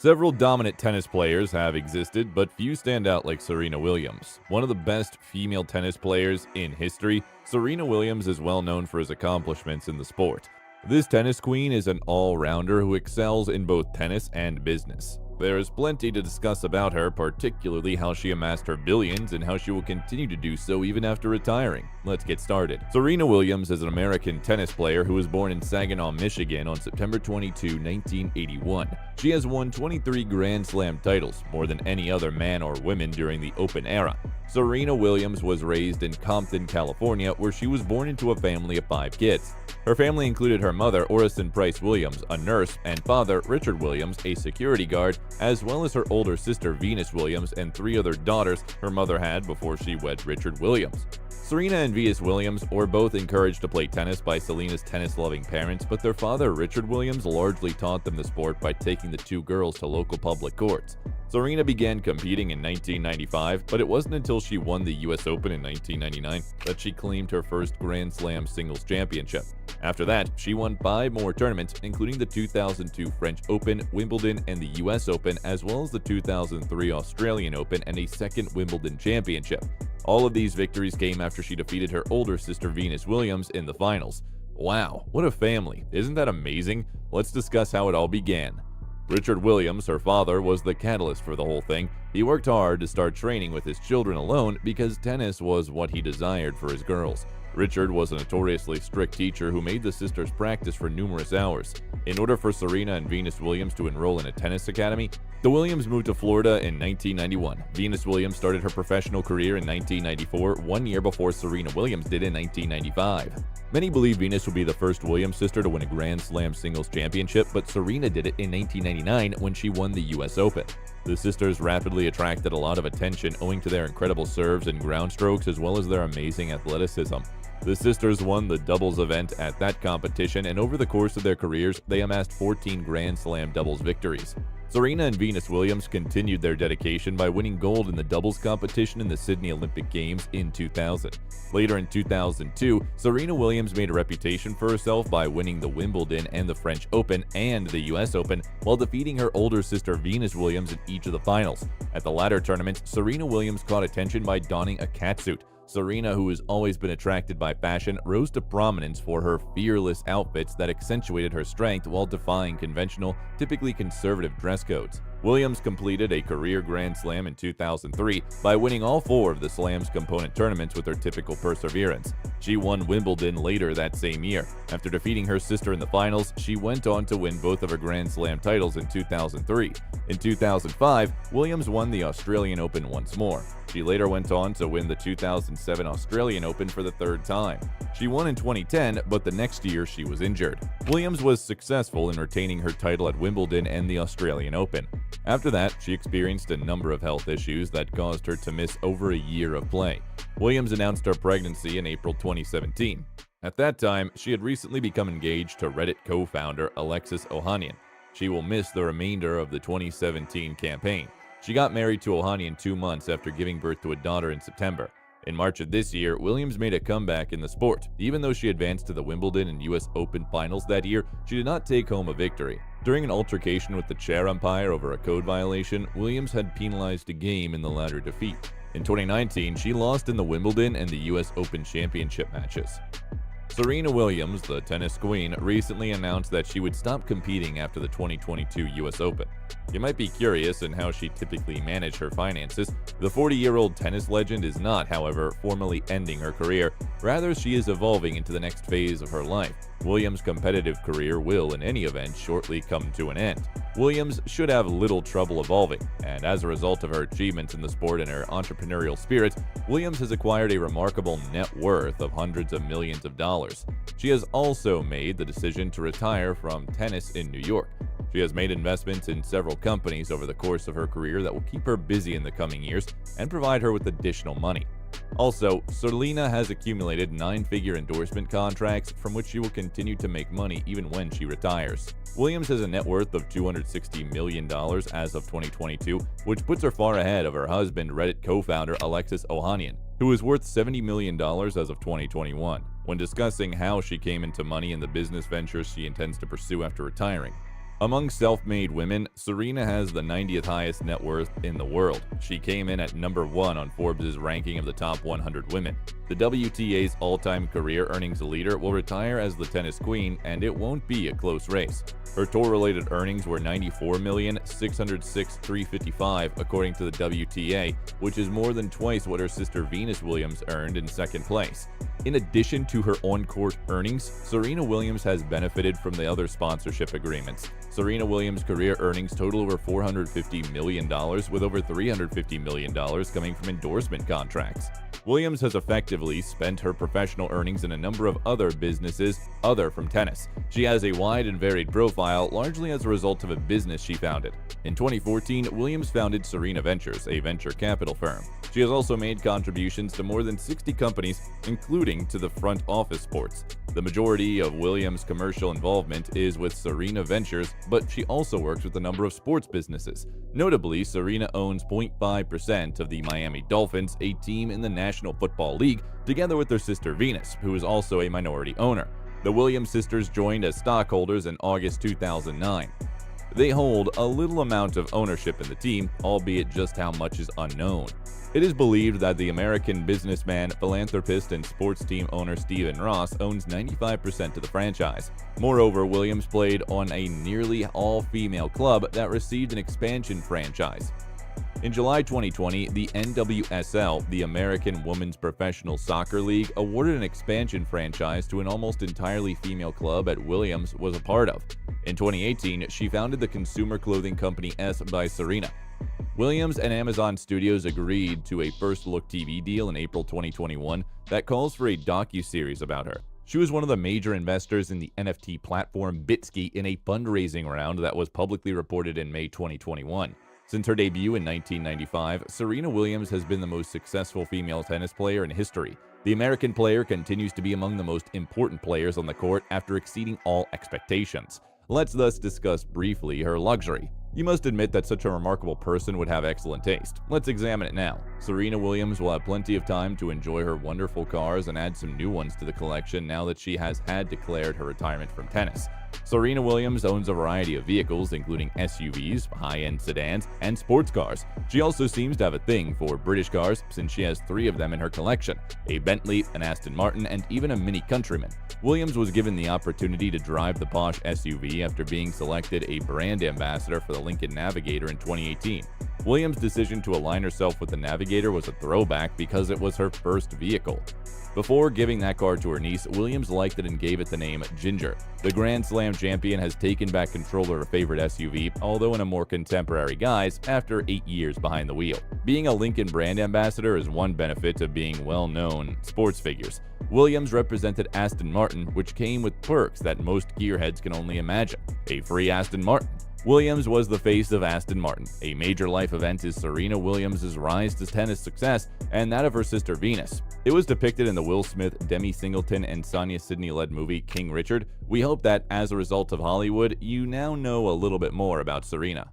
Several dominant tennis players have existed, but few stand out like Serena Williams. One of the best female tennis players in history, Serena Williams is well known for his accomplishments in the sport. This tennis queen is an all-rounder who excels in both tennis and business. There is plenty to discuss about her, particularly how she amassed her billions and how she will continue to do so even after retiring. Let's get started. Serena Williams is an American tennis player who was born in Saginaw, Michigan on September 22, 1981. She has won 23 Grand Slam titles, more than any other man or woman during the Open era. Serena Williams was raised in Compton, California, where she was born into a family of 5 kids. Her family included her mother, Orison Price Williams, a nurse, and father, Richard Williams, a security guard, as well as her older sister, Venus Williams, and 3 other daughters her mother had before she wed Richard Williams. Serena and Venus Williams were both encouraged to play tennis by Serena's tennis-loving parents, but their father, Richard Williams, largely taught them the sport by taking the 2 girls to local public courts. Serena began competing in 1995, but it wasn't until she won the US Open in 1999 that she claimed her first Grand Slam singles championship. After that, she won 5 more tournaments, including the 2002 French Open, Wimbledon, and the US Open, as well as the 2003 Australian Open and a second Wimbledon championship. All of these victories came after she defeated her older sister Venus Williams in the finals. Wow, what a family. Isn't that amazing? Let's discuss how it all began. Richard Williams, her father, was the catalyst for the whole thing. He worked hard to start training with his children alone because tennis was what he desired for his girls. Richard was a notoriously strict teacher who made the sisters practice for numerous hours. In order for Serena and Venus Williams to enroll in a tennis academy, the Williams moved to Florida in 1991. Venus Williams started her professional career in 1994, 1 year before Serena Williams did in 1995. Many believe Venus would be the first Williams sister to win a Grand Slam singles championship, but Serena did it in 1999 when she won the US Open. The sisters rapidly attracted a lot of attention owing to their incredible serves and ground strokes as well as their amazing athleticism. The sisters won the doubles event at that competition, and over the course of their careers, they amassed 14 Grand Slam doubles victories. Serena and Venus Williams continued their dedication by winning gold in the doubles competition in the Sydney Olympic Games in 2000. Later in 2002, Serena Williams made a reputation for herself by winning the Wimbledon and the French Open and the US Open while defeating her older sister Venus Williams in each of the finals. At the latter tournament, Serena Williams caught attention by donning a catsuit. Serena, who has always been attracted by fashion, rose to prominence for her fearless outfits that accentuated her strength while defying conventional, typically conservative dress codes. Williams completed a career Grand Slam in 2003 by winning all 4 of the Slam's component tournaments with her typical perseverance. She won Wimbledon later that same year. After defeating her sister in the finals, she went on to win both of her Grand Slam titles in 2003. In 2005, Williams won the Australian Open once more. She later went on to win the 2007 Australian Open for the 3rd time. She won in 2010, but the next year she was injured. Williams was successful in retaining her title at Wimbledon and the Australian Open. After that, she experienced a number of health issues that caused her to miss over a year of play. Williams announced her pregnancy in April 2017. At that time, she had recently become engaged to Reddit co-founder Alexis Ohanian. She will miss the remainder of the 2017 campaign. She got married to Ohanian 2 months after giving birth to a daughter in September. In March of this year, Williams made a comeback in the sport. Even though she advanced to the Wimbledon and US Open finals that year, she did not take home a victory. During an altercation with the chair umpire over a code violation, Williams had penalized a game in the latter defeat. In 2019, she lost in the Wimbledon and the US Open championship matches. Serena Williams, the tennis queen, recently announced that she would stop competing after the 2022 US Open. You might be curious in how she typically managed her finances. The 40-year-old tennis legend is not, however, formally ending her career. Rather, she is evolving into the next phase of her life. Williams' competitive career will, in any event, shortly come to an end. Williams should have little trouble evolving, and as a result of her achievements in the sport and her entrepreneurial spirit, Williams has acquired a remarkable net worth of hundreds of millions of dollars. She has also made the decision to retire from tennis in New York. She has made investments in several companies over the course of her career that will keep her busy in the coming years and provide her with additional money. Also, Serena has accumulated 9-figure endorsement contracts from which she will continue to make money even when she retires. Williams has a net worth of $260 million as of 2022, which puts her far ahead of her husband, Reddit co-founder Alexis Ohanian, who is worth $70 million as of 2021. When discussing how she came into money in the business ventures she intends to pursue after retiring, Among self-made women, Serena has the 90th highest net worth in the world. She came in at number 1 on Forbes' ranking of the top 100 women. The WTA's all-time career earnings leader will retire as the tennis queen, and it won't be a close race. Her tour-related earnings were $94,606,355 according to the WTA, which is more than twice what her sister Venus Williams earned in second place. In addition to her on-court earnings, Serena Williams has benefited from the other sponsorship agreements. Serena Williams' career earnings total over $450 million, with over $350 million coming from endorsement contracts. Williams has effectively spent her professional earnings in a number of other businesses other from tennis. She has a wide and varied profile, largely as a result of a business she founded. In 2014, Williams founded Serena Ventures, a venture capital firm. She has also made contributions to more than 60 companies, including to the front office sports. The majority of Williams' commercial involvement is with Serena Ventures, but she also works with a number of sports businesses. Notably, Serena owns 0.5% of the Miami Dolphins, a team in the National Football League, together with her sister Venus, who is also a minority owner. The Williams sisters joined as stockholders in August 2009. They hold a little amount of ownership in the team, albeit just how much is unknown. It is believed that the American businessman, philanthropist, and sports team owner Stephen Ross owns 95% of the franchise. Moreover, Williams played on a nearly all-female club that received an expansion franchise. In July 2020, the NWSL, the American Women's Professional Soccer League, awarded an expansion franchise to an almost entirely female club that Williams was a part of. In 2018, she founded the consumer clothing company S by Serena. Williams and Amazon Studios agreed to a first-look TV deal in April 2021 that calls for a docuseries about her. She was one of the major investors in the NFT platform Bitsky in a fundraising round that was publicly reported in May 2021. Since her debut in 1995, Serena Williams has been the most successful female tennis player in history. The American player continues to be among the most important players on the court after exceeding all expectations. Let's thus discuss briefly her luxury. You must admit that such a remarkable person would have excellent taste. Let's examine it now. Serena Williams will have plenty of time to enjoy her wonderful cars and add some new ones to the collection now that she has declared her retirement from tennis. Serena Williams owns a variety of vehicles, including SUVs, high-end sedans, and sports cars. She also seems to have a thing for British cars, since she has 3 of them in her collection: a Bentley, an Aston Martin, and even a Mini Countryman. Williams was given the opportunity to drive the posh SUV after being selected a brand ambassador for the Lincoln Navigator in 2018. Williams' decision to align herself with the Navigator was a throwback because it was her first vehicle. Before giving that car to her niece, Williams liked it and gave it the name Ginger. The Grand Slam champion has taken back control of her favorite SUV, although in a more contemporary guise, after 8 years behind the wheel. Being a Lincoln brand ambassador is one benefit of being well-known sports figures. Williams represented Aston Martin, which came with perks that most gearheads can only imagine: a free Aston Martin. Williams was the face of Aston Martin. A major life event is Serena Williams' rise to tennis success and that of her sister Venus. It was depicted in the Will Smith, Demi Singleton, and Sonia Sidney-led movie King Richard. We hope that, as a result of Hollywood, you now know a little bit more about Serena.